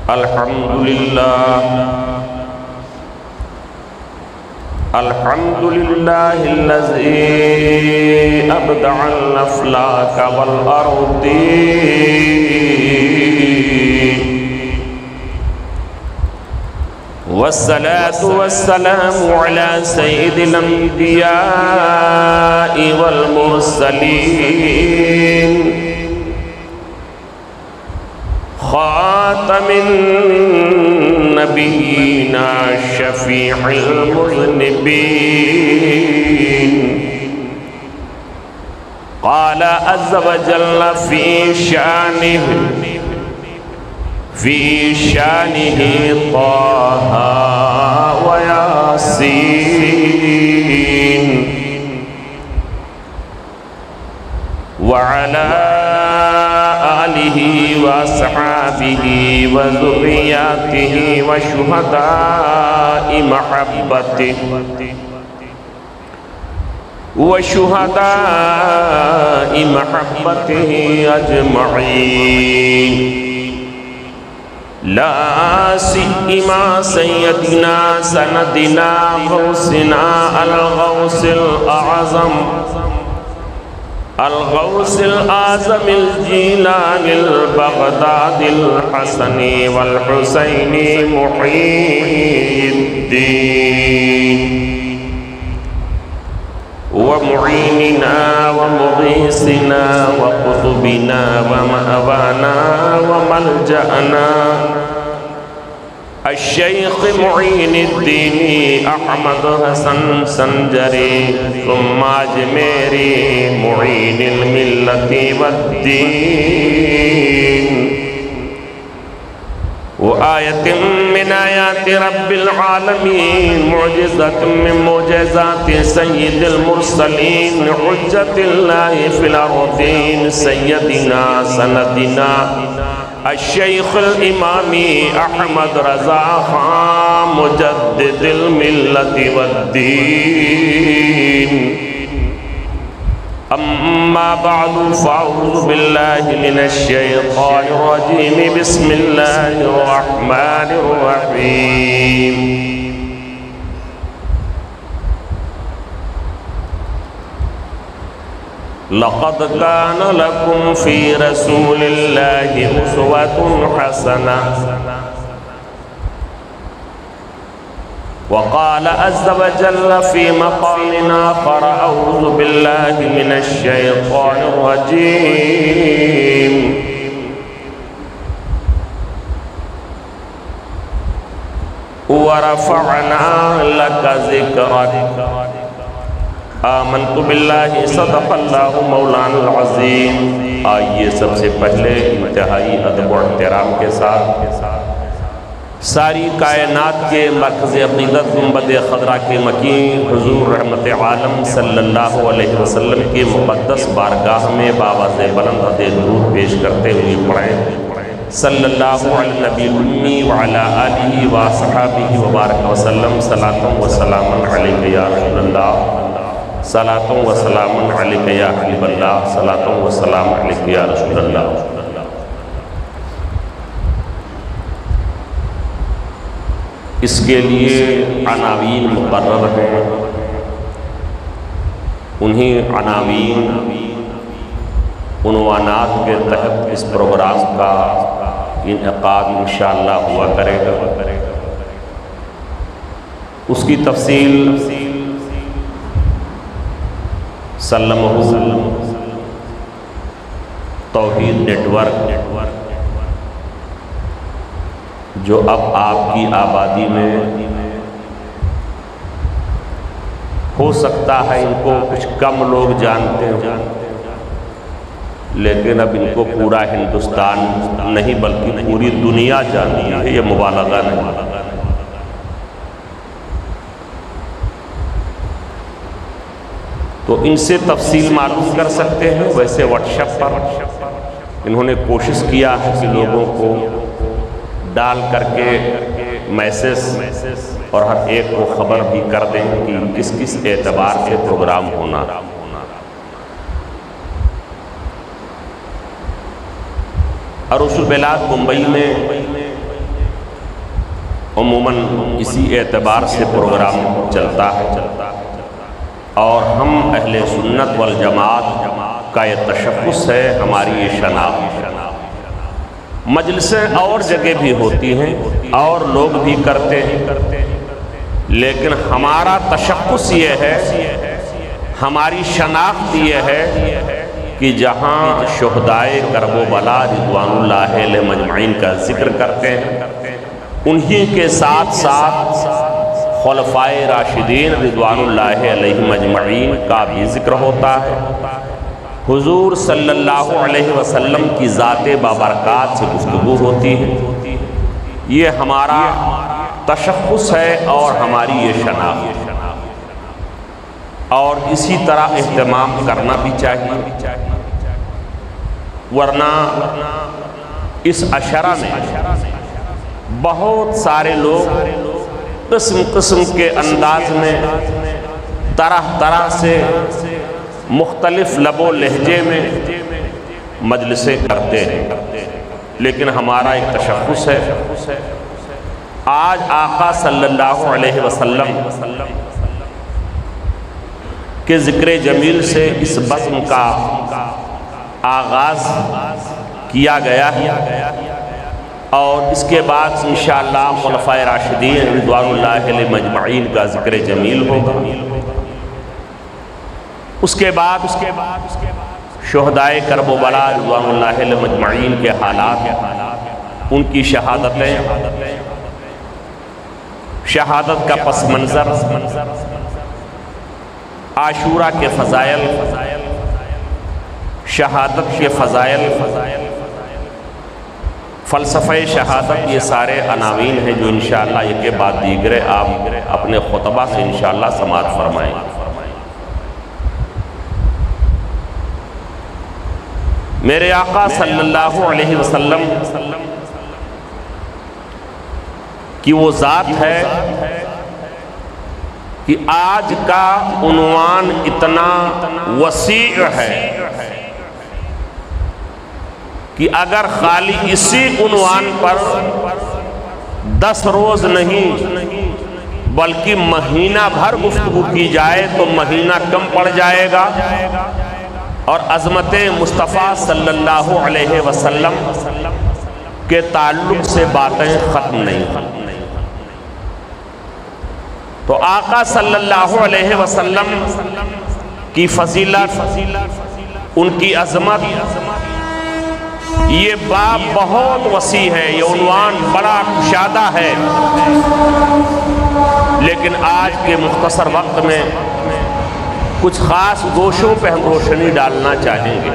الحمد لله الذي أبدع الأفلاك والأرضين والصلاة والسلام على سيد الأنبياء والمرسلين خاتم النبيين شفيع المذنبين قال عز وجل في شانه طه وياسين وعلى آله وأصحابه وذرياته وشهداء محبته أجمعين لا سيما سيدنا سندنا غوثنا الغوث الأعظم الجيلاني البغدادي الحسني والحسيني محي الدين ومعيننا ومغيثنا وقطبنا ومأوانا وملجأنا الشيخ معين الدين أحمد حسن سنجري ثم أجميري معين الملة والدين وآية من آيات رب العالمين معجزة من معجزات سيد المرسلين حجة الله في الأرضين سيدنا سندنا الشيخ الإمام أحمد رضا خان مجدد الملة والدين أما بعد فأعوذ بالله من الشيطان الرجيم بسم الله الرحمن الرحيم لقد كان لكم في رسول الله أسوة حسنة وقال عز وجل في مقام آخر أعوذ بالله من الشيطان الرجيم ورفعنا لك ذكرك آمنت باللہ صدق اللہ مولانا العظیم۔ آئیے سب سے پہلے انتہائی ادب و احترام کے ساتھ ساری کائنات کے مرکز عقیدت گنبد خضرا کے مکین حضور رحمت عالم صلی اللہ علیہ وسلم کی مقدس بارگاہ میں باواز بلند درود پیش کرتے ہوئے پڑھیں صلی اللہ علی نبی الامی وعلی آلہ وصحابہ وبارک وسلم صلاۃ و سلام علیک یا رسول اللہ صلاۃ و سلام علیک یا حبیب اللہ صلاۃ و سلام علیک یا رسول اللہ۔ اس کے لیے عناوین مقرر ہیں، انہی عناوین عنوانات کے تحت اس پروگرام کا انعقاد انشاءاللہ ہوا کرے گا۔ اس کی تفصیل سلمہ توحید نیٹ ورک جو اب آپ کی آبادی میں ہو سکتا ہے ان کو کچھ کم لوگ جانتے ہیں، لیکن اب ان کو پورا ہندوستان نہیں بلکہ پوری دنیا جانتی ہے، یہ مبالغہ نہیں۔ تو ان سے تفصیل معلوم کر سکتے ہیں۔ ویسے واٹس ایپ پر انہوں نے کوشش کیا ہے کہ لوگوں کو ڈال کر کے میسج اور ہر ایک کو خبر بھی کر دیں کہ کس کس اعتبار سے پروگرام ہونا۔ عروس البلاد ممبئی میں عموماً اسی اعتبار سے پروگرام چلتا ہے، اور ہم اہل سنت والجماعت کا یہ تشخص ہے، ہماری یہ شناخت۔ مجلسیں اور جگہ بھی ہوتی ہیں اور لوگ بھی کرتے ہیں، لیکن ہمارا تشخص یہ ہے، ہماری شناخت یہ ہے کہ جہاں شہدائے کرب و بلا رضوان اللہ علیہ مجمعین کا ذکر کرتے ہیں، انہی کے ساتھ ساتھ خلفائے راشدین رضوان اللہ علیہ مجمعین کا بھی ذکر ہوتا ہے، حضور صلی اللہ علیہ وسلم کی ذات بابرکات سے گفتگو ہوتی ہے۔ یہ ہمارا تشخص ہے اور ہماری یہ شناخت، اور اسی طرح اہتمام کرنا بھی چاہیے، ورنہ اس عشرہ میں بہت سارے لوگ قسم قسم کے انداز میں طرح طرح سے مختلف لب و لہجے میں مجلسیں کرتے ہیں، لیکن ہمارا ایک تشخص ہے۔ آج آقا صلی اللہ علیہ وسلم کے ذکر جمیل سے اس بزم کا آغاز کیا گیا ہے، اور اس کے بعد انشاءاللہ خلفائے راشدین رضوان اللہ علیہ مجمعین کا ذکر جمیل ہوگا۔ اس کے بعد شہدائے کرب و بلا رضوان اللہ علیہ مجمعین کے حالات، ان کی شہادتیں، شہادت کا پس منظر، عاشورہ کے فضائل، شہادت کے فضائل، فلسفہ شہادت، یہ سارے عناوین ہیں جو انشاءاللہ یہ کے بعد دیگرے آپ اپنے خطبہ سے انشاءاللہ سماعت فرمائیں۔ میرے آقا صلی اللہ علیہ وسلم کی وہ ذات ہے کہ آج کا عنوان اتنا وسیع ہے کہ اگر خالی اسی عنوان پر 10 روز نہیں بلکہ مہینہ بھر گفتگو کی جائے تو مہینہ کم پڑ جائے گا، اور عظمت مصطفیٰ صلی اللہ علیہ وسلم کے تعلق سے باتیں ختم نہیں۔ تو آقا صلی اللہ علیہ وسلم کی فضیلت، ان کی عظمت، یہ باب بہت وسیع ہے، یہ عنوان بڑا کشادہ ہے، لیکن آج کے مختصر وقت میں کچھ خاص گوشوں پہ ہم روشنی ڈالنا چاہیں گے۔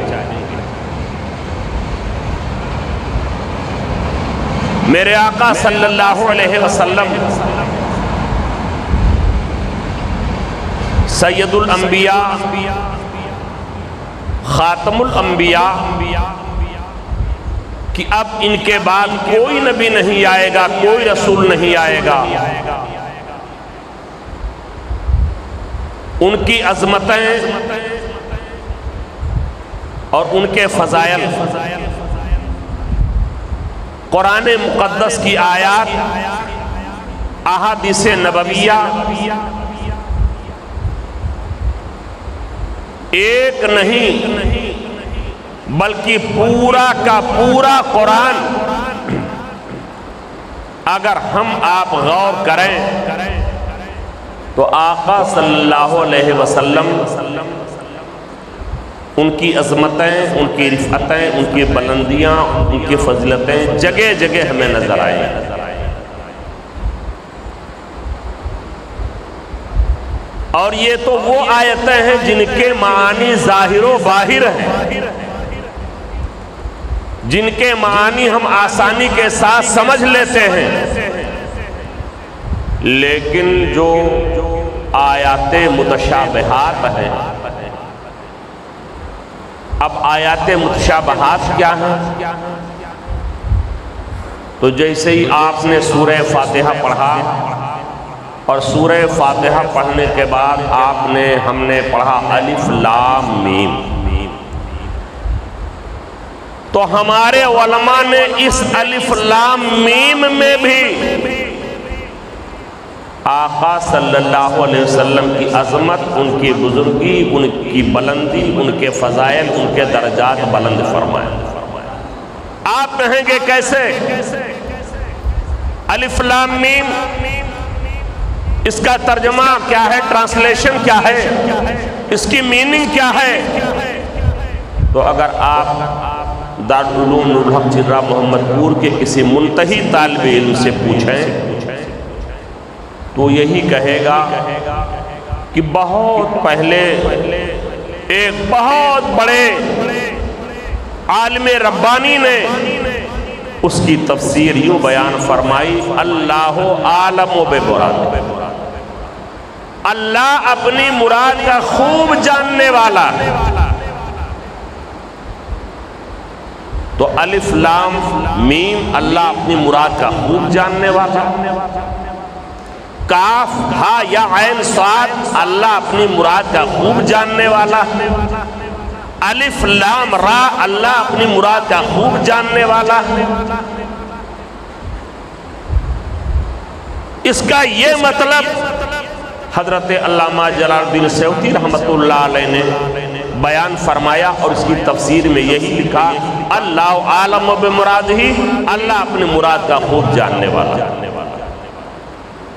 میرے آقا صلی اللہ علیہ وسلم سید الانبیاء، خاتم الانبیاء، کہ اب ان کے بعد کوئی نبی نہیں آئے گا، کوئی رسول نہیں آئے گا، ان کی عظمتیں اور ان کے فضائل، قرآن مقدس کی آیات، احادیث نبویہ، ایک نہیں بلکہ پورا کا پورا قرآن اگر ہم آپ غور کریں تو آقا صلی اللہ علیہ وسلم، ان کی عظمتیں، ان کی رفعتیں، ان کی بلندیاں، ان کی فضیلتیں جگہ جگہ ہمیں نظر آئیں۔ اور یہ تو وہ آیتیں ہیں جن کے معانی ظاہر و باہر ہیں، جن کے معانی ہم آسانی کے ساتھ سمجھ لیتے ہیں، لیکن جو آیات متشابہات ہیں، اب آیات متشابہات کیا ہیں؟ تو جیسے ہی آپ نے سورہ فاتحہ پڑھا، اور سورہ فاتحہ پڑھنے کے بعد ہم نے پڑھا الف لام میم، تو ہمارے علماء نے اس الف لام میم میں بھی آقا صلی اللہ علیہ وسلم کی عظمت، ان کی بزرگی، ان کی بلندی، ان کے فضائل، ان کے درجات بلند فرمائے۔ آپ کہیں گے کیسے؟ الف لام میم، اس کا ترجمہ کیا ہے، ٹرانسلیشن کیا ہے، اس کی میننگ کیا ہے؟ تو اگر آپ دارالعلوم نور الحق چرا محمد پور کے کسی منتہی طالب علم سے پوچھیں تو یہی کہے گا کہ بہت پہلے ایک بہت بڑے عالم ربانی نے اس کی تفسیر یوں بیان فرمائی، اللہ عالم بمراد، اللہ اپنی مراد کا خوب جاننے والا ہے۔ تو الف لام میم، اللہ اپنی مراد کا خوب جاننے والا۔ کاف ہا یا عین صاد، اللہ اپنی مراد کا خوب جاننے والا۔ الف لام را، اللہ اپنی مراد کا خوب جاننے والا۔ اس کا یہ مطلب حضرت علامہ جلال الدین سیوطی رحمۃ اللہ علیہ نے بیان فرمایا، اور اس کی تفسیر میں یہی لکھا، اللہ عالم بمرادہ، اللہ اپنی مراد کا خوب جاننے والا۔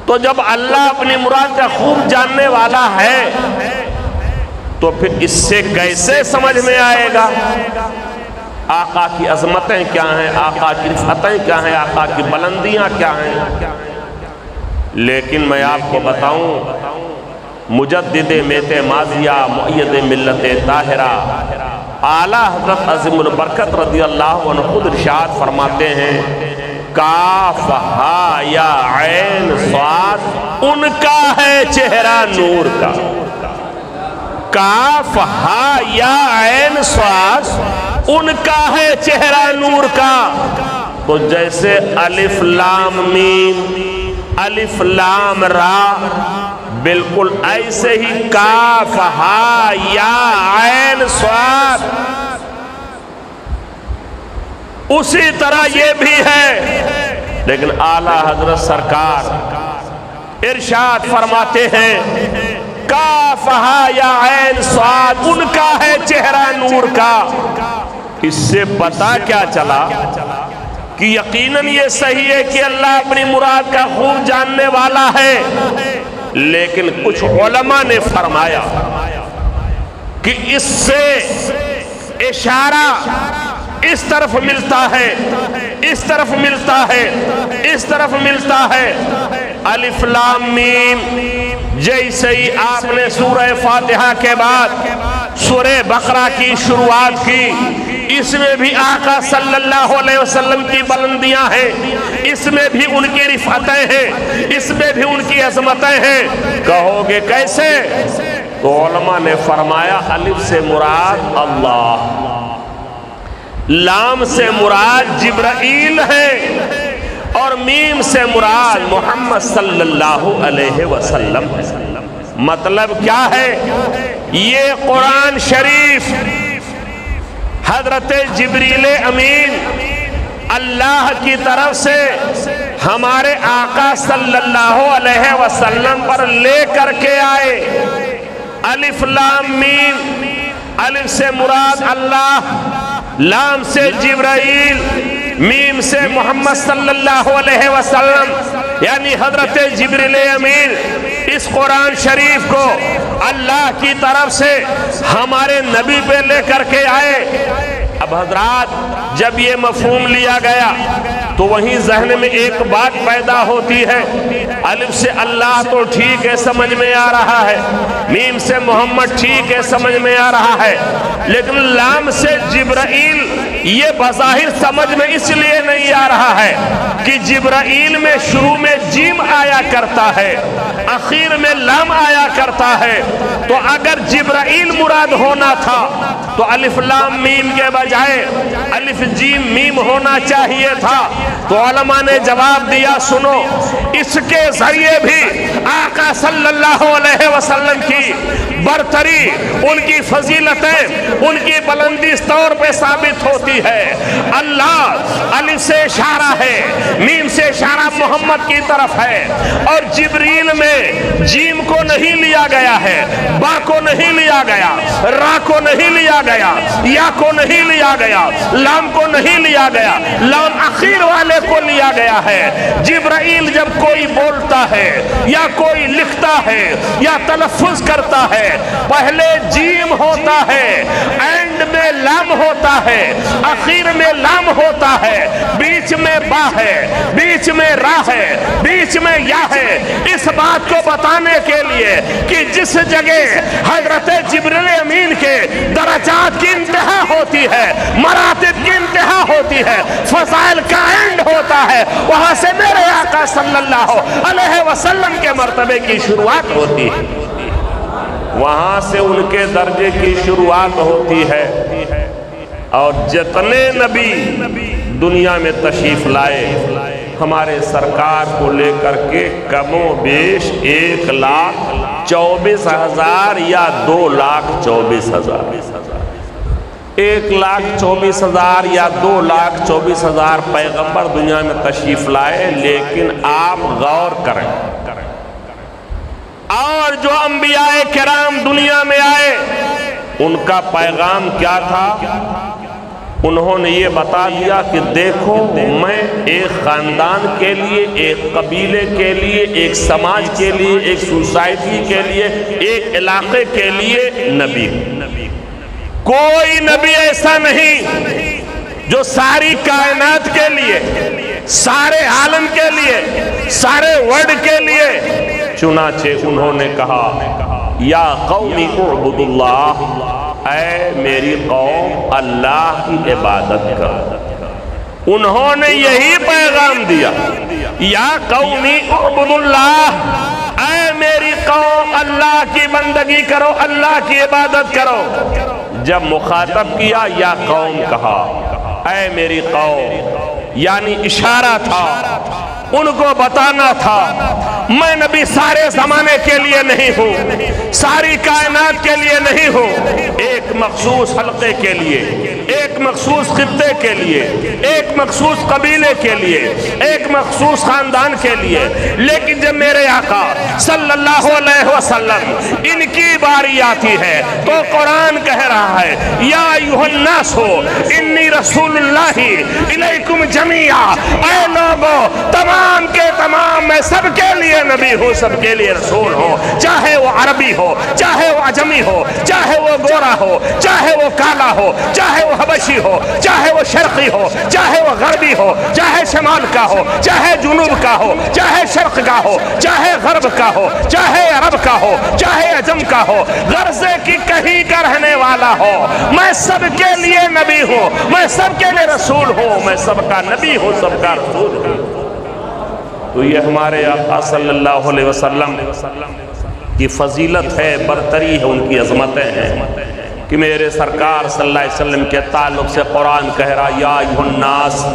تو جب اللہ اپنی مراد کا خوب جاننے والا ہے تو پھر اس سے کیسے سمجھ میں آئے گا آقا کی عظمتیں کیا ہیں، آقا کی رفعتیں کیا ہیں، آقا کی بلندیاں کیا ہیں؟ لیکن میں آپ کو بتاؤں، مجدد میت ماضیہ، مؤید ملت طاہرہ، اعلیٰ حضرت عظیم البرکت رضی اللہ عنہ خود ارشاد فرماتے ہیں، کاف ہا یا عین صاد، ان کا ہے چہرہ نور کا۔ کاف ہا یا عین صاد، ان کا ہے چہرہ نور کا۔ تو جیسے الف لام میم، الف لام را، بالکل ایسے ہی کاف ہا یا عین صاد، اسی طرح یہ بھی ہے۔ لیکن اعلیٰ حضرت سرکار ارشاد فرماتے ہیں، کاف ہا یا عین صاد، ان کا ہے چہرہ نور کا۔ اس سے پتہ کیا چلا کہ یقیناً یہ صحیح ہے کہ اللہ اپنی مراد کا خوب جاننے والا ہے، لیکن کچھ علماء نے فرمایا کہ اس سے اشارہ اس طرف ملتا ہے، اس طرف ملتا ہے، اس طرف ملتا ہے۔ الف لام میم جیسے ہی آپ نے سورہ فاتحہ کے بعد سورہ بقرہ کی شروعات کی، اس میں بھی آقا صلی اللہ علیہ وسلم کی بلندیاں ہیں، اس میں بھی ان کی رفعتیں ہیں، اس میں بھی ان کی عظمتیں ہیں۔ کہو گے کیسے؟ تو علماء نے فرمایا، الف سے مراد اللہ، لام سے مراد جبرائیل ہے، اور میم سے مراد محمد صلی اللہ علیہ وسلم ہے۔ مطلب کیا ہے؟ یہ قرآن شریف حضرت جبریل امین اللہ کی طرف سے ہمارے آقا صلی اللہ علیہ وسلم پر لے کر کے آئے۔ الف لام میم، الف سے مراد اللہ، لام سے جبرائیل، میم سے محمد صلی اللہ علیہ وسلم، یعنی حضرت جبریل امین اس قرآن شریف کو اللہ کی طرف سے ہمارے نبی پہ لے کر کے آئے۔ اب حضرات جب یہ مفہوم لیا گیا تو وہیں ذہن میں ایک بات پیدا ہوتی ہے، الف سے اللہ تو ٹھیک ہے سمجھ میں آ رہا ہے، میم سے محمد ٹھیک ہے سمجھ میں آ رہا ہے، لیکن لام سے جبرائیل یہ بظاہر سمجھ میں اس لیے نہیں آ رہا ہے کہ جبرائیل میں شروع میں جیم آیا کرتا ہے، اخیر میں لام آیا کرتا ہے۔ تو اگر جبرائیل مراد ہونا تھا تو الف لام میم کے بجائے الف جیم میم ہونا چاہیے تھا۔ تو علماء نے جواب دیا، سنو، اس کے ذریعے بھی آقا صلی اللہ علیہ وسلم کی برتری، ان کی فضیلتیں، ان کی بلندی اس طور پہ ثابت ہوتی ہے۔ اللہ الف سے اشارہ ہے، میم سے اشارہ محمد کی طرف ہے، اور جبریل میں جیم کو نہیں لیا گیا ہے، با کو نہیں لیا گیا، را کو نہیں لیا گیا، یا کو نہیں لیا گیا، لام کو نہیں لیا گیا، لام اخیر والے کو لیا گیا ہے۔ جبرائیل جب کوئی بولتا ہے یا کوئی لکھتا ہے یا تلفظ کرتا ہے، پہلے جیم ہوتا ہے، اینڈ میں لام ہوتا ہے، اخیر میں لام ہوتا ہے، بیچ میں با ہے، بیچ میں را ہے، بیچ میں یا ہے۔ اس بات کو بتانے کے لیے کہ جس جگہ حضرت جبریل امین کے درجات کی انتہا ہوتی ہے، مراتب کی انتہا ہوتی ہے، فضائل کا اینڈ ہوتا ہے، وہاں سے میرے آقا صلی اللہ علیہ وسلم کے مرتبے کی شروعات ہوتی ہے، وہاں سے ان کے درجے کی شروعات ہوتی ہے۔ اور جتنے نبی دنیا میں تشریف لائے، ہمارے سرکار کو لے کر کے کم و بیش 1,24,000 یا 2,24,000، 1,24,000 یا 2,24,000 پیغمبر دنیا میں تشریف لائے۔ لیکن آپ غور کریں، اور جو انبیاء کرام دنیا میں آئے، ان کا پیغام کیا تھا؟ انہوں نے یہ بتا دیا کہ دیکھو، میں ایک خاندان کے لیے، ایک قبیلے کے لیے، ایک سماج کے لیے، ایک سوسائٹی کے لیے، ایک علاقے کے لیے نبی ہوں۔ کوئی نبی ایسا نہیں جو ساری کائنات کے لیے، سارے عالم کے لیے، سارے ورلڈ کے لیے۔ چنانچہ انہوں نے کہا، یا قوم اعبدوا اللہ، اے میری قوم اللہ کی عبادت کرو۔ انہوں نے یہی پیغام دیا، یا قوم اعبدوا اللہ، اے میری قوم اللہ کی بندگی کرو، اللہ کی عبادت کرو۔ جب مخاطب کیا یا قوم کہا، اے میری قوم، یعنی اشارہ تھا، ان کو بتانا تھا میں نبی سارے زمانے کے لیے نہیں ہوں، ساری کائنات کے لیے نہیں ہوں، ایک مخصوص حلقے کے لیے، ایک مخصوص خطے کے لیے، ایک مخصوص قبیلے کے لیے، ایک مخصوص خاندان کے لیے۔ لیکن جب میرے آقا صلی اللہ علیہ وسلم ان کی باری آتی ہے تو قرآن کہہ رہا ہے، یا ایھا الناس انی رسول اللہ الیکم جمیعا، اے لوگو تمام کے تمام میں سب کے لیے نبی ہوں، سب کے لیے رسول ہوں، چاہے وہ عربی ہو، چاہے وہ عجمی ہو، چاہے وہ گورا ہو، چاہے وہ کالا ہو، چاہے وہ حبشی ہو، چاہے وہ شرقی ہو، چاہے وہ غربی ہو، چاہے شمال کا ہو، چاہے جنوب کا ہو، چاہے شرق کا ہو، چاہے غرب کا ہو، چاہے عرب کا ہو، چاہے عجم کا ہو، غرضے کی کہیں کا رہنے والا ہو، میں سب کے لیے نبی ہوں، میں سب کے لیے رسول ہوں، میں سب کا نبی ہوں، سب کا رسول ہوں۔ تو یہ ہمارے آقا صلی اللہ علیہ وسلم کی فضیلت ہے، برتری ہے، ان کی عظمتیں ہیں کہ میرے سرکار صلی اللہ علیہ وسلم کے تعلق سے قرآن کہہ رہا، یا ایھا الناس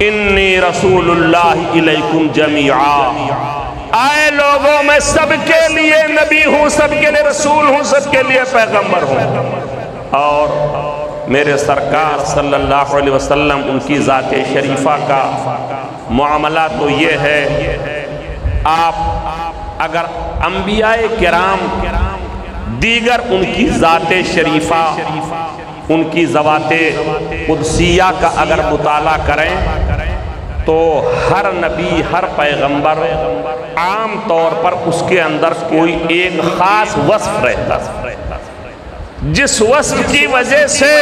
انی رسول اللہ الیکم جمیعا، آئے لوگوں میں سب کے لیے نبی ہوں، سب کے لیے رسول ہوں، سب کے لیے پیغمبر ہوں۔ اور میرے سرکار صلی اللہ علیہ وسلم ان کی ذات شریفہ کا معاملہ تو یہ ہے، آپ اگر انبیاء کرام دیگر ان کی ذات شریفہ، ان کی ذوات قدسیہ کا اگر مطالعہ کریں تو ہر نبی، ہر پیغمبر عام طور پر اس کے اندر کوئی ایک خاص وصف رہتا، جس وصف کی وجہ سے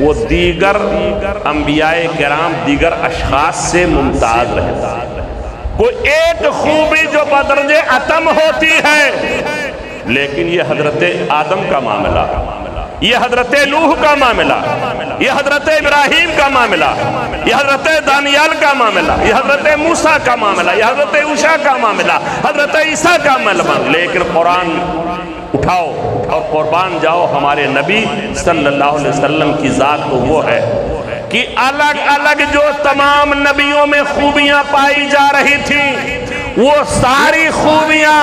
وہ دیگر انبیاء کرام، دیگر اشخاص سے ممتاز رہتا۔ کوئی ایک خوبی جو بدرج اتم ہوتی ہے، لیکن یہ حضرت آدم کا معاملہ، یہ حضرت نوح کا معاملہ، یہ حضرت ابراہیم کا معاملہ، یہ حضرت دانیال کا معاملہ، یہ حضرت موسیٰ کا معاملہ، یہ حضرت عیسیٰ کا معاملہ، حضرت عیسیٰ کا معاملہ۔ لیکن قرآن اٹھاؤ اور قربان جاؤ، ہمارے نبی صلی اللہ علیہ وسلم کی ذات تو وہ ہے کہ الگ الگ جو تمام نبیوں میں خوبیاں پائی جا رہی تھیں، وہ ساری خوبیاں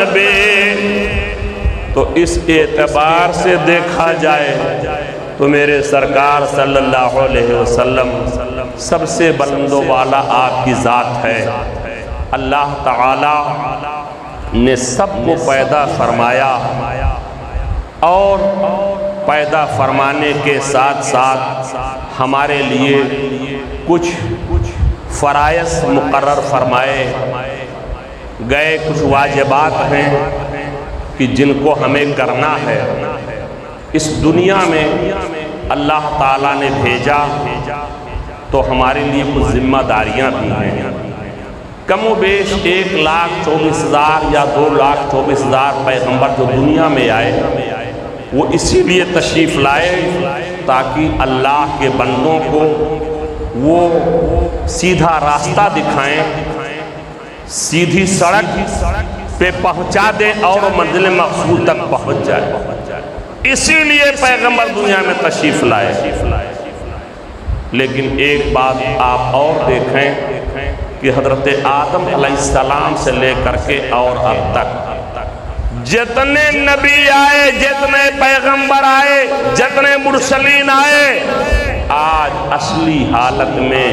نبی۔ تو اس اعتبار سے دیکھا جائے تو میرے سرکار صلی اللہ علیہ وسلم سب سے بلند و بالا آپ کی ذات ہے۔ اللہ تعالی نے سب کو پیدا فرمایا اور پیدا فرمانے کے ساتھ ساتھ ہمارے لیے کچھ فرائض مقرر فرمائے گئے، کچھ واجبات ہیں کہ جن کو ہمیں کرنا ہے۔ اس دنیا میں اللہ تعالیٰ نے بھیجا تو ہمارے لیے کچھ ذمہ داریاں بھی ہیں۔ کم و بیش 1,24,000 یا 2,24,000 پیغمبر جو دنیا میں آئے وہ اسی لیے تشریف لائے تاکہ اللہ کے بندوں کو وہ سیدھا راستہ دکھائیں، سیدھی سڑک پہ پہنچا دیں اور منزل مقصود تک پہنچ جائے۔ اسی لیے پیغمبر دنیا میں تشریف لائے۔ لیکن ایک بات آپ اور دیکھیں کہ حضرت آدم علیہ السلام سے لے کر کے اور اب تک جتنے نبی آئے، جتنے پیغمبر آئے، جتنے مرسلین آئے، آج اصلی حالت میں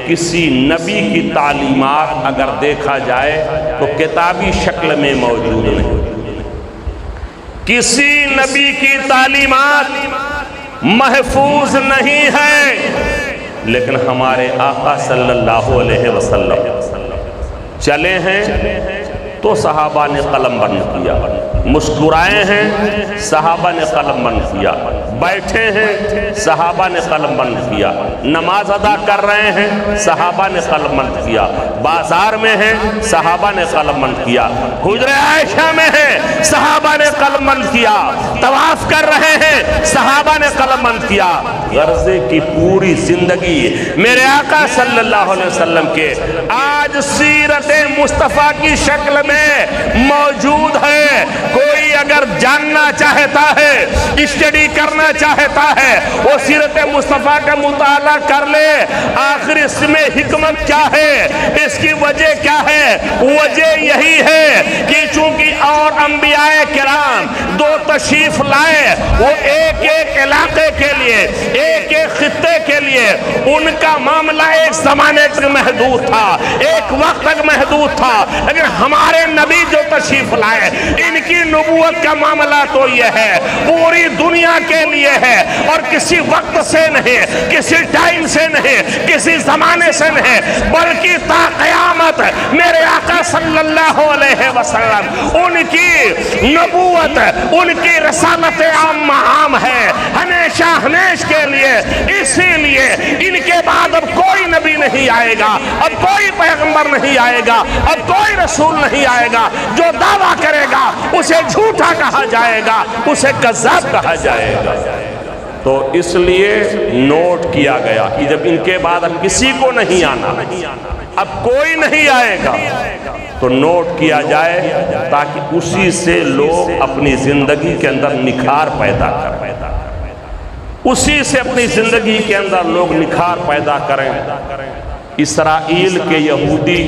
کسی نبی کی تعلیمات اگر دیکھا جائے تو کتابی شکل میں موجود نہیں۔ کسی نبی کی تعلیمات محفوظ نہیں ہے، لیکن ہمارے آقا صلی اللہ علیہ وسلم چلے ہیں تو صحابہ نے قلم بند کیا، مسکرائے ہیں صحابہ نے قلم بند کیا، بیٹھے ہیں صحابہ نے قلم بند کیا، نماز ادا کر رہے ہیں صحابہ نے قلم بند کیا، بازار میں ہیں صحابہ نے قلم بند کیا، حجرہ عائشہ میں ہیں صحابہ نے قلم بند کیا، طواف کر رہے ہیں صحابہ نے قلم بند کیا۔ غرضے کی پوری زندگی میرے آقا صلی اللہ علیہ وسلم کے آج سیرت مصطفیٰ کی شکل میں موجود ہے۔ کوئی اگر جاننا چاہتا ہے، اسٹڈی کرنا چاہتا ہے، وہ سیرت مصطفیٰ کا مطالعہ کر لے۔ آخر اس میں حکمت کیا ہے، اس کی وجہ کیا ہے؟ وجہ یہی ہے کہ چونکہ اور انبیاء کرام دو تشریف لائے، وہ ایک ایک علاقے کے لیے، ایک ایک خطے کے لیے ان کا معاملہ ایک زمانے تک محدود تھا، ایک وقت تک محدود تھا۔ لیکن ہمارے نبی جو تشریف لائے، ان کی نبوت کا معاملہ تو یہ ہے پوری دنیا کے لیے ہے، اور کسی وقت سے نہیں، کسی ٹائم سے نہیں، کسی زمانے سے نہیں، بلکہ تا قیامت میرے آقا صلی اللہ علیہ وسلم ان کی نبوت، ان کی رسالت عام ہے ہمیشہ ہمیش کے لیے۔ اسی لیے ان کے بعد اب کوئی نبی نہیں آئے گا، اب کوئی پیغمبر نہیں آئے گا، اب کوئی رسول نہیں آئے گا۔ جو دعویٰ کرے گا اسے جھوٹا کہا جائے گا، اسے کذاب کہا جائے گا۔ تو اس لیے نوٹ کیا گیا کہ جب ان کے بعد اب کسی کو نہیں آنا، اب کوئی نہیں آئے گا، تو نوٹ کیا جائے تاکہ اسی سے لوگ اپنی زندگی کے اندر نکھار پیدا کریں، اسی سے اپنی زندگی کے اندر لوگ نکھار پیدا کریں۔ اسرائیل کے یہودی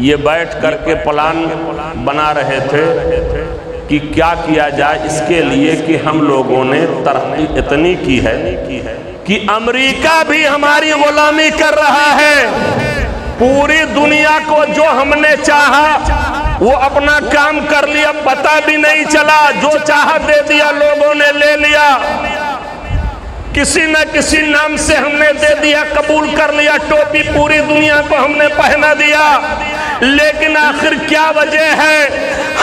یہ بیٹھ کر کے پلان بنا رہے تھے کہ کیا کیا جائے اس کے لیے کہ ہم لوگوں نے ترقی اتنی کی ہے کہ امریکہ بھی ہماری غلامی کر رہا ہے۔ پوری دنیا کو جو ہم نے چاہا وہ اپنا کام کر لیا، پتہ بھی نہیں چلا، جو چاہا دے دیا، لوگوں نے لے لیا، کسی نہ کسی نام سے ہم نے دے دیا، قبول کر لیا، ٹوپی پوری دنیا کو ہم نے پہنا دیا۔ لیکن آخر کیا وجہ ہے؟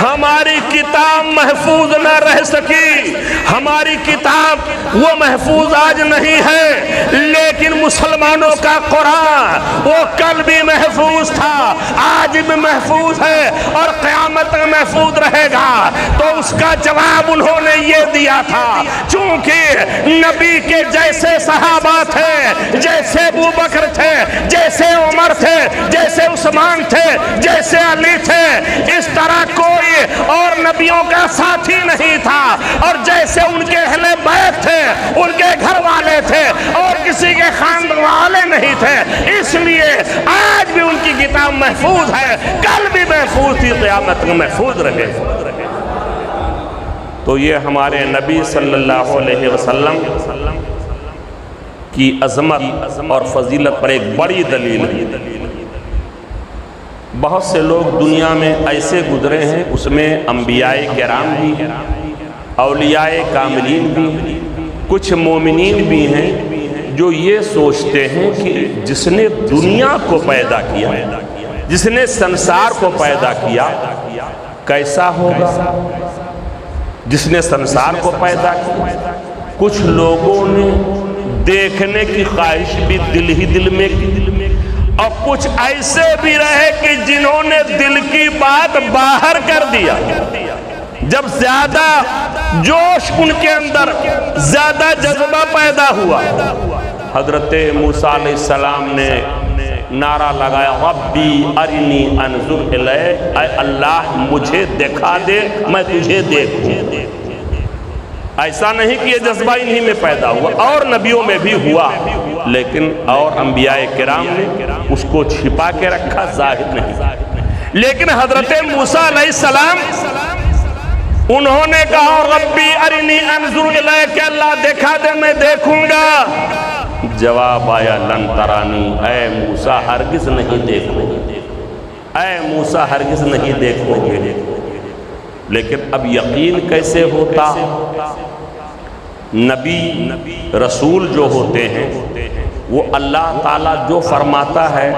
ہماری کتاب محفوظ نہ رہ سکی، ہماری کتاب وہ محفوظ آج نہیں ہے، لیکن مسلمانوں کا قرآن وہ کل بھی محفوظ تھا، آج بھی محفوظ ہے اور قیامت تک محفوظ رہے گا۔ تو اس کا جواب انہوں نے یہ دیا تھا، چونکہ نبی کے جیسے صحابہ تھے، جیسے ابو بکر تھے، جیسے عمر تھے، جیسے عثمان تھے، جیسے علی تھے، اس طرح کوئی اور نبیوں کا ساتھی نہیں تھا، اور جیسے ان کے اہل بیت تھے، ان کے گھر والے تھے، اور کسی کے خاندان والے نہیں تھے، اس لیے آج بھی ان کی کتاب محفوظ ہے، کل بھی محفوظ تھی، قیامت میں محفوظ رہے۔ تو یہ ہمارے نبی صلی اللہ علیہ وسلم کی عظمت اور فضیلت پر ایک بڑی دلیل ہے۔ بہت سے لوگ دنیا میں ایسے گزرے ہیں، اس میں انبیاء کرام بھی ہیں، اولیاء کاملین بھی ہیں، کچھ مومنین بھی ہیں جو یہ سوچتے ہیں کہ جس نے دنیا کو پیدا کیا، جس نے سنسار کو پیدا کیا، کیسا ہوگا؟ جس نے سنسار کو پیدا کیا، کچھ لوگوں نے دیکھنے کی خواہش بھی دل ہی دل میں کی، اور کچھ ایسے بھی رہے کہ جنہوں نے دل کی بات باہر کر دیا۔ جب زیادہ جوش ان کے اندر، زیادہ جذبہ پیدا ہوا، حضرت موسیٰ علیہ السلام نے نعرہ لگایا، ربی ارنی انظر الیک، اے اللہ مجھے دکھا دے میں تجھے دیکھوں۔ ایسا نہیں کہ یہ جذبہ انہی میں پیدا ہوا، اور نبیوں میں بھی ہوا، لیکن اور انبیاء کرام نے اس کو چھپا کے رکھا، ظاہر نہیں۔ لیکن حضرت موسیٰ علیہ السلام انہوں نے کہا، ربی ارنی انظر الیک، کہ اللہ دکھا دے میں دیکھوں گا۔ جواب آیا، لن ترانی، اے موسیٰ ہرگز نہیں دیکھو گے، اے موسیٰ ہرگز نہیں دیکھو گے۔ لیکن اب یقین کیسے ہوتا؟ نبی رسول جو ہوتے ہیں وہ اللہ تعالیٰ جو فرماتا ہے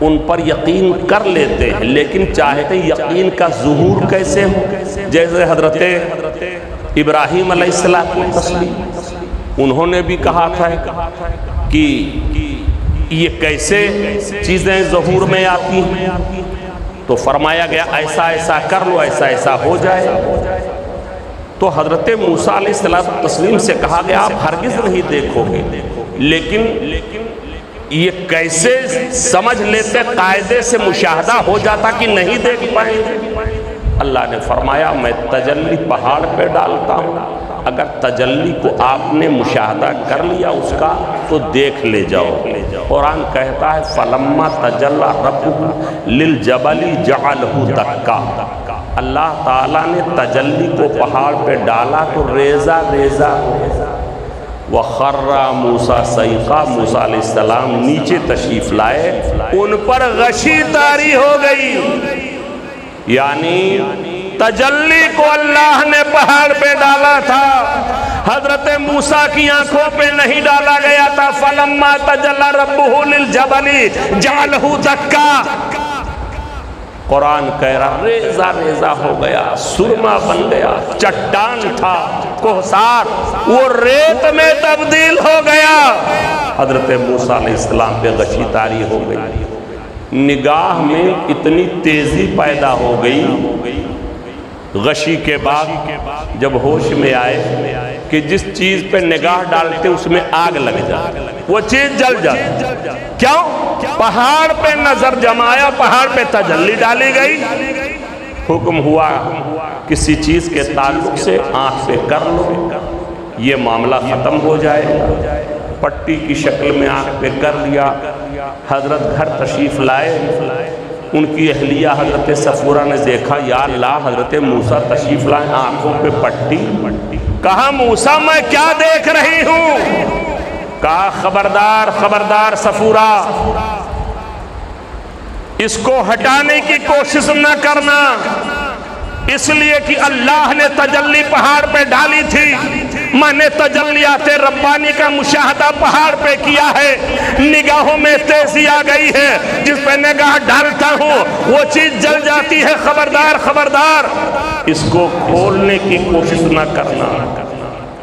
ان پر یقین کر لیتے ہیں، لیکن چاہتے یقین کا ظہور کیسے ہو؟ جیسے حضرت ابراہیم علیہ السلام، انہوں نے بھی کہا تھا کہ یہ کیسے چیزیں ظہور میں آتی ہیں، تو فرمایا گیا ایسا ایسا کر لو، ایسا ایسا ہو جائے۔ تو حضرت موسیٰ علیہ السلام سے کہا گیا آپ ہرگز نہیں دیکھو گے، لیکن یہ کیسے سمجھ لیتے؟ قاعدے سے مشاہدہ ہو جاتا کہ نہیں دیکھ پائیں گے۔ اللہ نے فرمایا میں تجلی پہاڑ پہ ڈالتا ہوں، اگر تجلی کو آپ نے مشاہدہ کر لیا اس کا تو دیکھ لے جاؤ۔ قرآن کہتا ہے فلما تجلی ربہ للجبل جعلہ دکا، اللہ تعالیٰ نے تجلی کو پہاڑ پہ ڈالا تو ریزہ ریزہ، وَخَرَّ مُوسَىٰ صَيْقًا، موسیٰ علیہ السلام نیچے تشریف لائے، ان پر غشی طاری ہو گئی۔ یعنی تجلی کو اللہ نے پہاڑ پہ ڈالا تھا، حضرت موسیٰ کی آنکھوں پہ نہیں ڈالا گیا تھا۔ فَلَمَّا تَجَلَّىٰ رَبُّهُ لِلْجَبَلِ جَعَلَهُ دَكًّا، قرآن کہہ رہا ریزہ ریزہ ہو گیا، سرما بن گیا، چٹان تھا کوہسار، وہ ریت میں تبدیل ہو گیا۔ حضرت موسیٰ علیہ السلام پہ غشی طاری ہو گئی، نگاہ میں اتنی تیزی پیدا ہو گئی، غشی کے بعد جب ہوش میں آئے کہ جس چیز پہ نگاہ ڈالتے اس میں آگ لگ جائے، وہ چیز جل جائے۔ کیوں؟ پہاڑ پہ نظر جمایا، پہاڑ پہ تجلی ڈالی گئی، حکم ہوا کسی چیز کے تعلق سے آنکھ پہ کر لو، یہ معاملہ ختم ہو جائے۔ پٹی کی شکل میں آنکھ پہ کر لیا، حضرت گھر تشریف لائے، ان کی اہلیہ حضرت صفورہ نے دیکھا، یا اللہ حضرت موسیٰ تشریف لائے، آنکھوں پہ پٹی۔ کہا موسیٰ میں کیا دیکھ رہی ہوں؟ کہا خبردار خبردار صفورہ، اس کو ہٹانے کی کوشش نہ کرنا، اس لیے کہ اللہ نے تجلی پہاڑ پہ ڈالی تھی، میں نے تجلیات ربانی کا مشاہدہ پہاڑ پہ کیا ہے، نگاہوں میں تیزی آ گئی ہے، جس پہ نگاہ ڈالتا ہوں وہ چیز جل جاتی ہے، خبردار خبردار، اس کو کھولنے کی کوشش نہ کرنا۔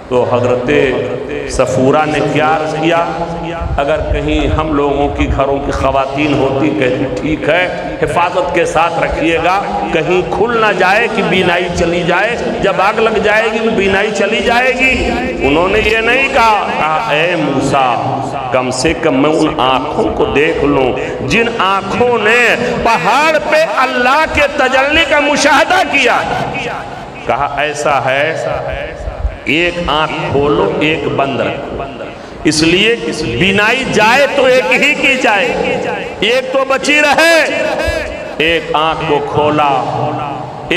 تو حضرت صفورہ نے کیا عرض کیا؟ اگر کہیں ہم لوگوں کی گھروں کی خواتین ہوتی کہتی ٹھیک ہے حفاظت کے ساتھ رکھیے گا، کہیں کھل نہ جائے کہ بینائی چلی جائے، جب آگ لگ جائے گی بینائی چلی جائے گی۔ انہوں نے یہ نہیں کہا، اے موسیٰ کم سے کم میں ان آنکھوں کو دیکھ لوں جن آنکھوں نے پہاڑ پہ اللہ کے تجلی کا مشاہدہ کیا۔ کہا ایسا ہے، ایک آنکھ کھولو ایک بند رکھو، اس لیے بینائی جائے تو ایک ہی کی جائے، ایک تو بچی رہے، ایک آنکھ کو کھولا،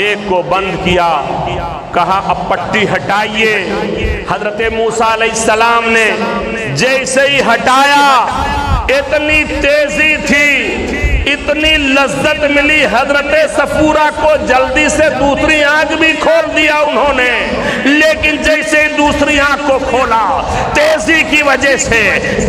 ایک کو بند کیا، کہا اب پٹی ہٹائیے۔ حضرت موسیٰ علیہ السلام نے جیسے ہی ہٹایا، اتنی تیزی تھی، اتنی لذت ملی حضرت صفورہ کو، جلدی سے دوسری آنکھ بھی کھول دیا انہوں نے، لیکن جیسے دوسری آنکھ کو کھولا، تیزی کی وجہ سے،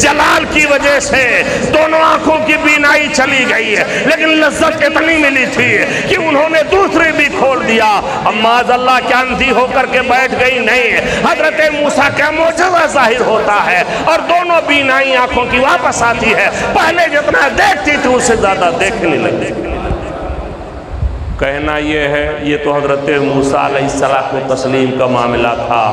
جلال کی وجہ سے دونوں آنکھوں کی بینائی چلی گئی ہے، لیکن لذت اتنی ملی تھی کہ انہوں نے دوسری بھی کھول دیا۔ اب معاذ اللہ کیا اندھی ہو کر کے بیٹھ گئی؟ نہیں، حضرت موسیٰ کا معجزہ ظاہر ہوتا ہے اور دونوں بینائی آنکھوں کی واپس آتی ہے، پہلے جتنا دیکھتی تھی اس سے زیادہ دیکھنے لگی۔ کہنا یہ ہے، یہ تو حضرت موسیٰ علیہ السلام کو تسلیم کا معاملہ تھا،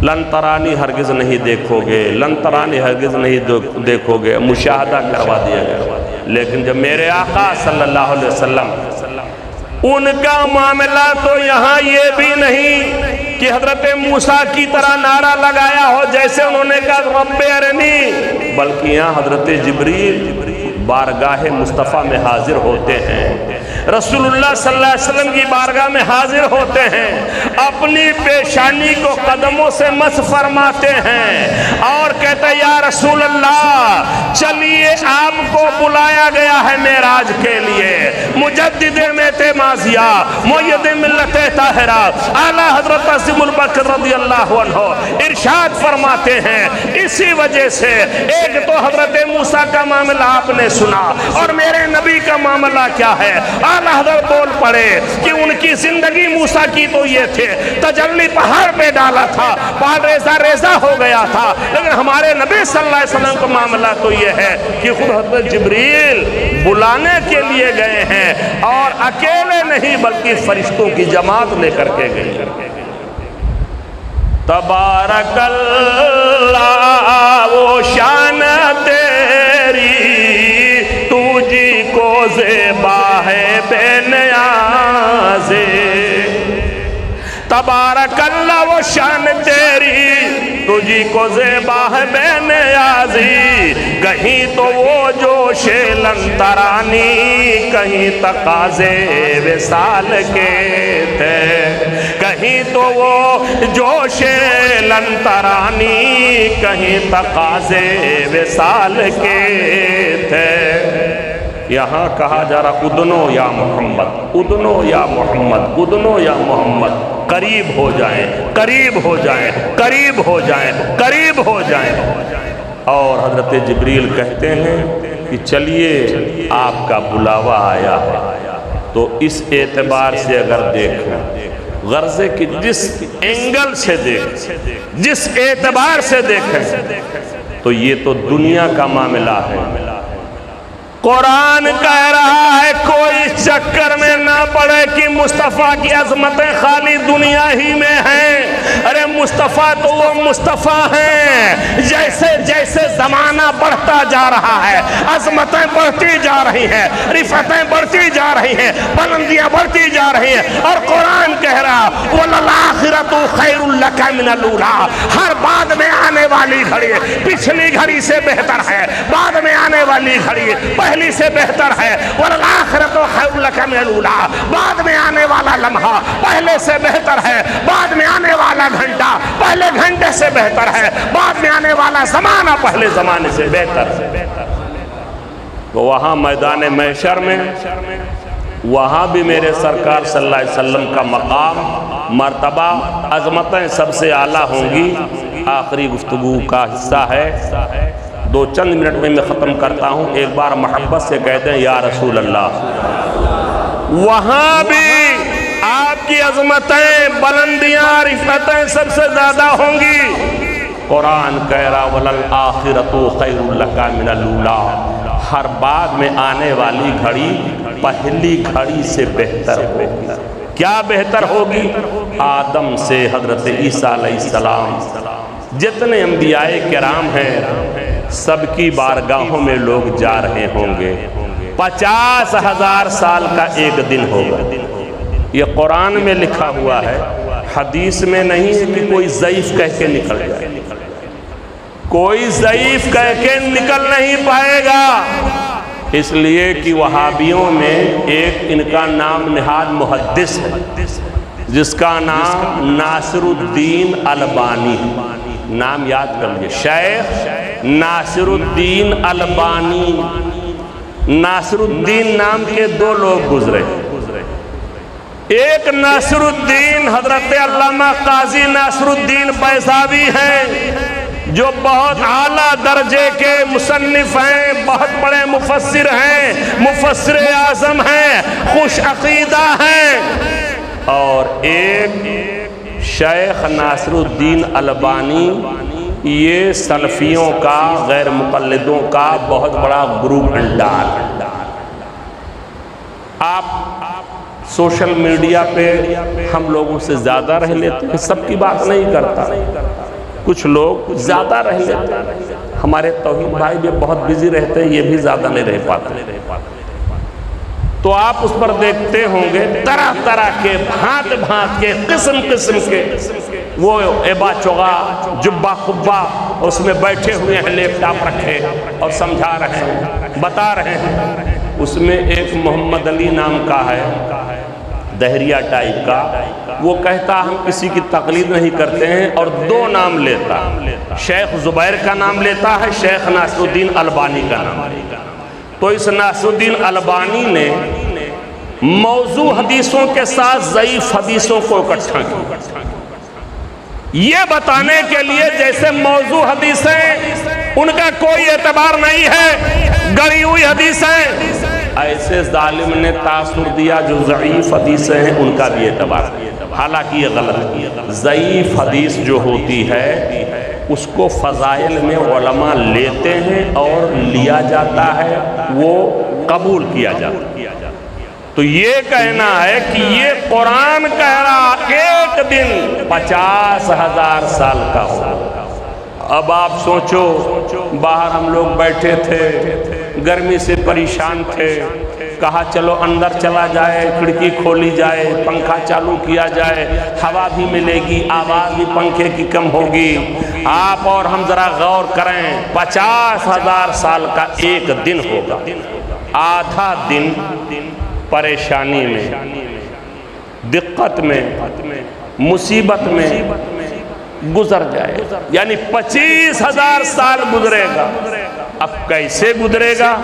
لن ترانی ہرگز نہیں دیکھو گے، لن ترانی ہرگز نہیں دیکھو گے، مشاہدہ کروا دیا گیا۔ لیکن جب میرے آقا صلی اللہ علیہ وسلم، ان کا معاملہ تو یہاں یہ بھی نہیں کہ حضرت موسیٰ کی طرح نعرہ لگایا ہو جیسے انہوں نے کہا رب ارنی، بلکہ یہاں حضرت جبریل بارگاہ مصطفیٰ میں حاضر ہوتے ہیں، رسول اللہ صلی اللہ علیہ وسلم کی بارگاہ میں حاضر ہوتے ہیں، اپنی پیشانی کو قدموں سے مس فرماتے ہیں اور کہتے ہیں یا رسول اللہ چلیے آپ کو بلایا گیا ہے معراج کے لیے، مجدد ملت ماضیہ، مؤید ملت طاہرہ، اعلیٰ حضرت عظیم البرکت رضی اللہ عنہ ارشاد فرماتے ہیں اسی وجہ سے ایک تو حضرت موسیٰ کا معاملہ آپ نے سنا، اور میرے نبی کا معاملہ کیا ہے؟ اعلیٰ حضرت بول پڑے کہ ان کی زندگی موسیٰ کی تو یہ تھے، تجلی پہاڑ پہ ڈالا تھا، پہاڑ ریزہ ریزہ ہو گیا تھا، لیکن ہمارے نبی صلی اللہ علیہ وسلم کا معاملہ تو یہ ہے کہ خود حضرت جبریل بلانے کے لیے گئے ہیں اور اکیلے نہیں بلکہ فرشتوں کی جماعت لے کر کے گئے۔ تبارک اللہ وہ شان تیری، تجھی کو زیبا ہے بے نیاز، تبارک اللہ وہ شان تیری، تجھی کو زیبا ہے بے نیازی، کہیں تو وہ جوش لنترانی، کہیں تقاضے وصال کے تھے، کہیں تو وہ جوش لنترانی، کہیں تقاضے وصال کے تھے۔ یہاں کہا جا رہا ادنو یا محمد، ادنو یا محمد، ادنو یا محمد، قریب ہو جائیں، قریب ہو جائیں، قریب ہو جائیں، قریب ہو جائیں۔ اور حضرت جبریل کہتے ہیں کہ چلیے آپ کا بلاوا آیا ہے۔ تو اس اعتبار سے اگر دیکھیں، غرض ہے کہ جس اینگل سے دیکھیں، جس اعتبار سے دیکھیں، تو یہ تو دنیا کا معاملہ ہے۔ قرآن کہہ رہا ہے کوئی چکر میں نہ پڑے کہ مصطفیٰ کی عظمتیں خالی دنیا ہی میں ہیں۔ ارے مصطفیٰ تو وہ مصطفیٰ ہیں، جیسے جیسے زمانہ بڑھتا جا رہا ہے، عظمتیں بڑھتی جا رہی ہیں، رفتیں بڑھتی جا رہی ہیں، بلندیاں بڑھتی جا رہی ہیں، اور قرآن کہہ رہا وَلَلْآخِرَةُ خَيْرٌ لَكَ مِنَ الْأُولَىٰ، ہر بعد میں آنے والی گھڑی پچھلی گھڑی سے بہتر ہے، بعد میں آنے والی گھڑی پہلی سے بہتر ہے۔ وَلَلْآخِرَةُ خَيْرٌ لَكَ مِنَ الْأُولَىٰ، بعد میں آنے والا لمحہ پہلے سے بہتر ہے، بعد میں آنے والا گھنٹہ پہلے گھنٹے سے بہتر ہے، بعد میں آنے والا زمانہ پہلے زمانے سے بہتر ہے۔ تو وہاں میدان محشر میں وہاں بھی میرے سرکار صلی اللہ علیہ وسلم کا مقام، مرتبہ، عظمتیں سب سے اعلیٰ ہوں گی۔ آخری گفتگو کا حصہ ہے، دو چند منٹ میں ختم کرتا ہوں۔ ایک بار محبت سے کہتے ہیں یا رسول اللہ، وہاں بھی آپ کی عظمتیں، بلندیاں، رفتیں سب سے زیادہ ہوں گی۔ قرآن کہہ رہا وَلَلْآخِرَةُ خَيْرٌ لَكَ مِنَ الْأُولَىٰ، ہر بعد میں آنے والی گھڑی پہلی گھڑی سے بہتر ہوگی۔ کیا بہتر ہوگی؟ آدم سے حضرت عیسیٰ علیہ السلام، جتنے انبیاء کرام ہیں سب کی بارگاہوں میں لوگ جا رہے ہوں گے۔ 50,000 سال کا ایک دن ہوگا۔ یہ قرآن میں لکھا ہوا ہے، حدیث میں نہیں ہے کہ کوئی ضعیف کہہ کے نکل جائے۔ کوئی ضعیف کہہ کے نکل نہیں پائے گا، اس لیے کہ وہابیوں میں ایک ان کا نام نہاد محدث ہے جس کا نام ناصر الدین البانی، نام یاد کر لیجیے، شیخ ناصر الدین البانی۔ ناصر الدین نام کے دو لوگ گزرے، ایک ناصر الدین حضرت علامہ قاضی ناصر الدین بیضاوی ہیں جو بہت اعلیٰ درجے کے مصنف ہیں، بہت بڑے مفسر ہیں، مفسر اعظم ہیں، خوش عقیدہ ہیں، اور ایک شیخ ناصر الدین البانی، یہ سلفیوں کا، غیر مقلدوں کا بہت بڑا گروپ انڈال۔ آپ سوشل میڈیا پہ ہم لوگوں سے زیادہ رہ لیتے ہیں، سب کی بات نہیں کرتا، کچھ لوگ زیادہ رہ لیتے ہیں، ہمارے توحید بھائی بھی بہت بزی رہتے ہیں، یہ بھی زیادہ نہیں رہ پاتے، تو آپ اس پر دیکھتے ہوں گے طرح طرح کے، بھانت بھانت کے، قسم قسم کے، وہ ایبا چوغا جبہ قبہ اس میں بیٹھے ہوئے ہیں، لیپ ٹاپ رکھے اور سمجھا رہے ہیں، بتا رہے ہیں۔ اس میں ایک محمد علی نام کا ہے، دہریہ ٹائپ کا، وہ کہتا ہم کسی کی تقلید نہیں کرتے ہیں، اور دو نام لیتا، شیخ زبیر کا نام لیتا ہے، شیخ ناصر الدین البانی کا نام لیتا۔ تو اس ناصر الدین البانی نے موضوع حدیثوں کے ساتھ ضعیف حدیثوں کو اکٹھا کیا، یہ بتانے کے لیے جیسے موضوع حدیثیں ان کا کوئی اعتبار نہیں ہے، گڑی ہوئی حدیثیں، ایسے ظالم نے تاثر دیا جو ضعیف حدیثیں ہیں ان کا بھی اعتبار، حالانکہ یہ غلط ہے۔ ضعیف حدیث جو ہوتی ہے اس کو فضائل میں علماء لیتے ہیں اور لیا جاتا ہے، وہ قبول کیا جاتا ہے۔ تو یہ کہنا ہے کہ یہ قرآن کہہ رہا ایک دن 50,000 سال کا ہو۔ اب آپ سوچو، باہر ہم لوگ بیٹھے تھے، گرمی سے پریشان تھے، کہا چلو اندر چلا جائے، کھڑکی کھولی جائے، پنکھا چالو کیا جائے، ہوا بھی ملے گی، آواز بھی پنکھے کی کم ہوگی۔ آپ اور ہم ذرا غور کریں، 50,000 سال کا ایک دن ہوگا، آدھا دن پریشانی میں، دقت میں، مصیبت میں گزر جائے، یعنی 25,000 سال گزرے گا۔ اب کیسے گزرے گا؟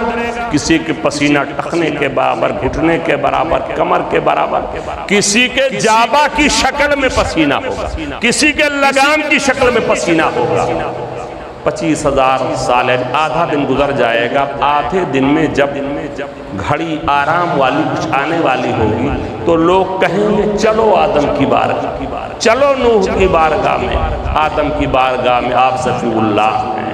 کسی کے پسینہ ٹکنے کے برابر، گھٹنے کے برابر، کمر کے برابر، کسی کے جابہ کی شکل میں پسینہ ہوگا، کسی کے لگام کی شکل میں پسینہ ہوگا۔ 25,000 سال ہے، آدھا دن گزر جائے گا۔ آدھے دن میں جب گھڑی آرام والی کچھ آنے والی ہوگی تو لوگ کہیں گے چلو آدم کی بارگاہ، چلو نوح کی بارگاہ میں۔ آدم کی بارگاہ میں آپ صفی اللہ ہیں،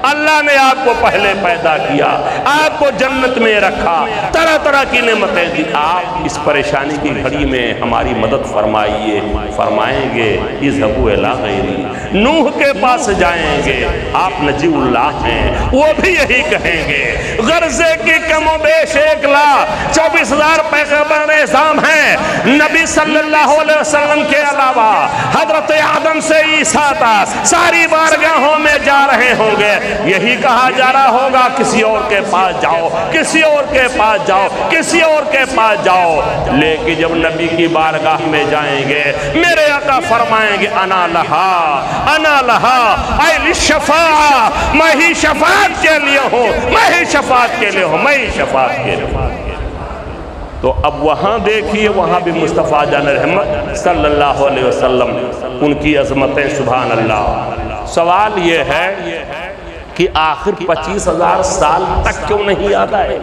اللہ نے آپ کو پہلے پیدا کیا، آپ کو جنت میں رکھا، طرح طرح کی نعمتیں دی، آپ اس پریشانی کی گھڑی میں ہماری مدد فرمائیے۔ فرمائیں گے اذهبوا الی غیری، نوح کے پاس جائیں گے، آپ نجی اللہ ہیں، وہ بھی یہی کہیں گے۔ غرضے کی کم و بیش 1,24,000 پیغمبر اعظام ہیں، نبی صلی اللہ علیہ وسلم کے علاوہ حضرت آدم سے عیسیٰ تک ساری بارگاہوں میں جا رہے ہوں گے، یہی کہا جا رہا ہوگا کسی اور کے پاس جاؤ، کسی اور کے پاس جاؤ، کسی اور کے پاس جاؤ۔ لیکن جب نبی کی بارگاہ میں جائیں گے، میرے آقا فرمائیں گے انا لہا، انا لہا، اے للشفاعہ، میں ہی شفاعت کے لیے ہوں، میں ہی شفاعت کے لیے ہوں، میں ہی شفاعت کے لیے ہوں۔ تو اب وہاں دیکھیے، وہاں بھی مصطفیٰ جان رحمت صلی اللہ علیہ وسلم، ان کی عظمتیں سبحان اللہ۔ سوال یہ ہے کہ آخر 25,000 سال تک کیوں نہیں یاد آئے؟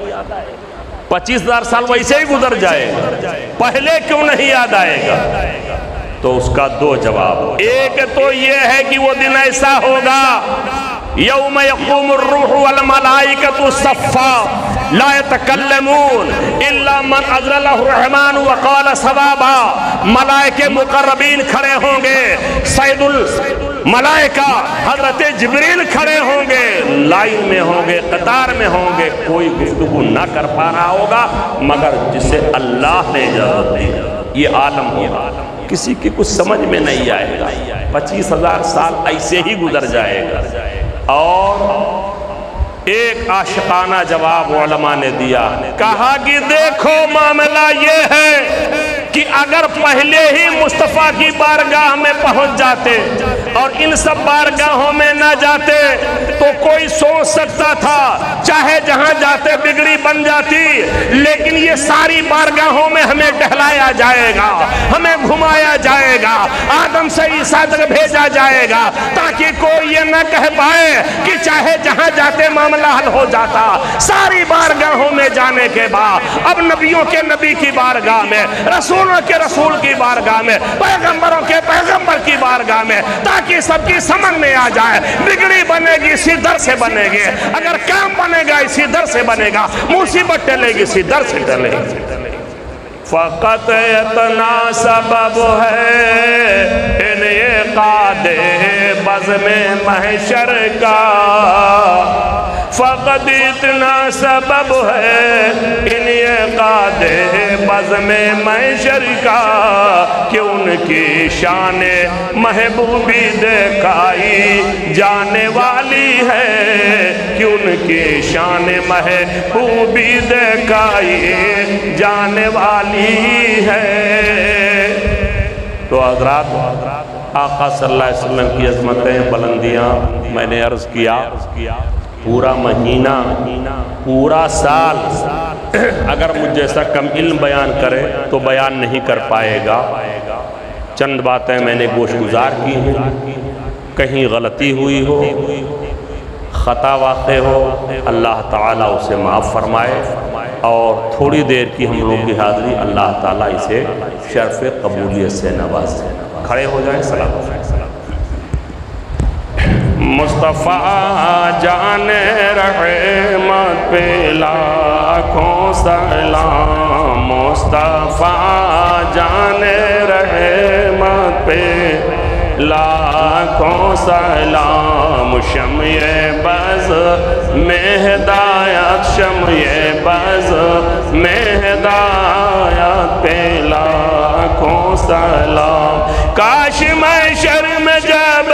25,000 سال ویسے ہی گزر جائے گا، پہلے کیوں نہیں یاد آئے گا؟ تو اس کا دو جواب، ایک تو یہ ہے کہ وہ دن ایسا ہوگا یوم یقوم الروح والملائکۃ صفا لا يتکلمون الا من اذن له الرحمن وقال صوابا۔ ملائکے مقربین کھڑے ہوں گے، سید الملائکہ حضرت جبریل کھڑے ہوں گے، لائن میں ہوں گے، قطار میں ہوں گے، کوئی گفتگو نہ کر پا رہا ہوگا مگر جسے اللہ نے اجازت دی۔ یہ عالم ہوگا، کسی کی کچھ سمجھ میں نہیں آئے گا، 25,000 سال ایسے ہی گزر جائے گا۔ اور ایک عاشقانہ جواب علماء نے دیا، کہا کہ دیکھو معاملہ یہ ہے کہ اگر پہلے ہی مصطفیٰ کی بارگاہ میں پہنچ جاتے اور ان سب بارگاہوں میں نہ جاتے تو کوئی سوچ سکتا تھا چاہے جہاں جاتے بگڑی بن جاتی، لیکن یہ ساری بارگاہوں میں ہمیں ٹہلایا جائے گا، ہمیں گھمایا جائے گا، آدم سے عیسیٰ تک بھیجا جائے گا تاکہ کوئی یہ نہ کہہ پائے کہ چاہے جہاں جاتے معاملہ حل ہو جاتا۔ ساری بارگاہوں میں جانے کے بعد اب نبیوں کے نبی کی بارگاہ میں، رسولوں کے رسول کی بارگاہ میں، پیغمبروں کے پیغمبر کی بارگاہ میں، تاکہ سب کی سمجھ میں آ جائے بگڑی بنے گی اسی در سے بنے گی، اگر کام بنے گا اسی در سے بنے گا، مصیبت ٹلے گی اسی در سے ٹلے گی۔ فقط اتنا سبب ہے انعقاد بزم محشر کا، فقط اتنا سبب ہے انعقاد بزم محشر کا کہ ان کی شان محبوبی دکھائی جانے والی ہے، کہ ان کی شان محبوبی دکھائی جانے والی ہے۔ تو حضرات آقا صلی اللہ علیہ وسلم کی عظمتیں، بلندیاں میں نے عرض کیا، پورا مہینہ، پورا سال اگر مجھ جیسا کم علم بیان کرے تو بیان نہیں کر پائے گا۔ چند باتیں میں نے گوش گزار کی ہیں، کہیں غلطی ہوئی ہو، خطا واقع ہو، اللہ تعالیٰ اسے معاف فرمائے، اور تھوڑی دیر کی ہم لوگ کی حاضری اللہ تعالیٰ اسے شرف قبولیت سے نوازے۔ کھڑے ہو جائیں، سلام ہو جائیں۔ مصطفیٰ جان رحمت پہ لاکھوں سلام، مصطفیٰ جان رحمت پہ لاکھوں سلام، شمع بز میں ہدایت، شمع بز میں ہدایت پہ لاکھوں سلام۔ کاش محشر میں جب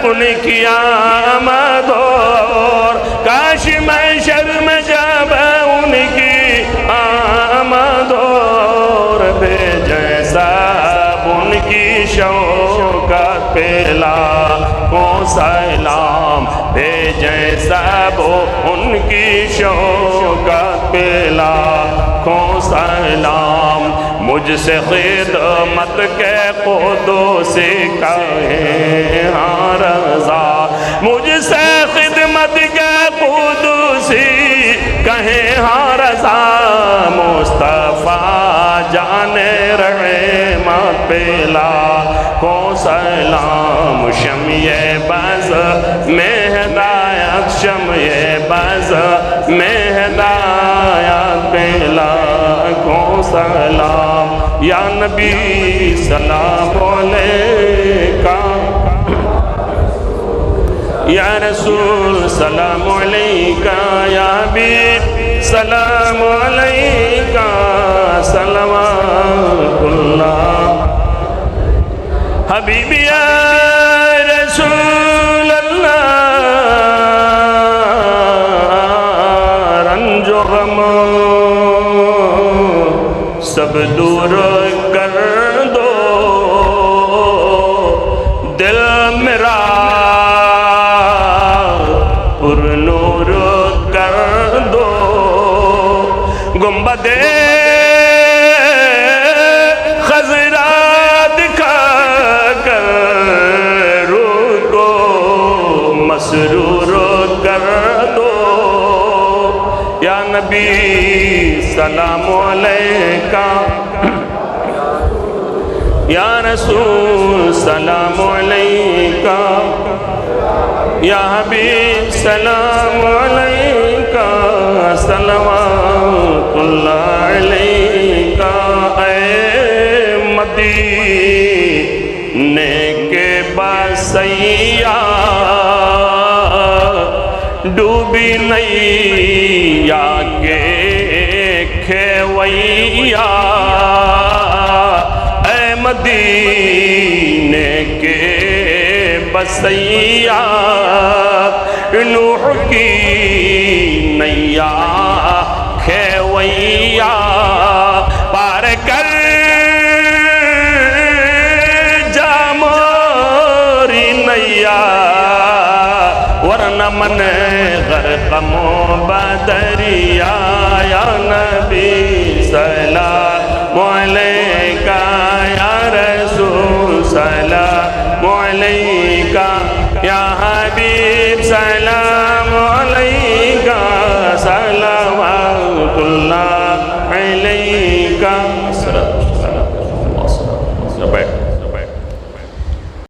ان کی آمد اور، کاش محشر میں جب ان کی آمد اور، بھیجیں سب ان کی شوکت پہ لاکھوں سلام، بھیجیں سب ان کی شوکت پہ لاکھوں سلام۔ مجھ سے خدمت کے قدوسی کہیں ہاں رضا، مجھ سے خدمت کے قدوسی کہیں ہاں رضا، مصطفیٰ جان رحمت پہ لاکھوں سلام، شمع بز میں ہدایت، شمع بز میں ہدایت پہ لاکھوں سلام۔ یا نبی سلام علیکہ، یا رسول سلام علیکہ، یا حبیب سلام علیکہ، صلوات اللہ۔ حبیبی یا رسول اللہ، رنج و غم سب دور کر دو، دل میرا پر نور کر دو، گنبد خضرا دکھا کر روح کو مسرور کر دو۔ یا نبی سلام علیکہ، یا رسول سلام علیکہ، یا حبیب سلام علیکہ، صلوات اللہ علیکہ۔ اے مدینے کے بسیا، ڈوبی نیا کے کھیویا، اے مدینے کے بسیا نوح کی نیا کھیویا پار کر جا موری نیا ورنہ من غرق بدریا یا نبی سلام علیکہ یا رسول سلام علیکہ یا حبیب سلام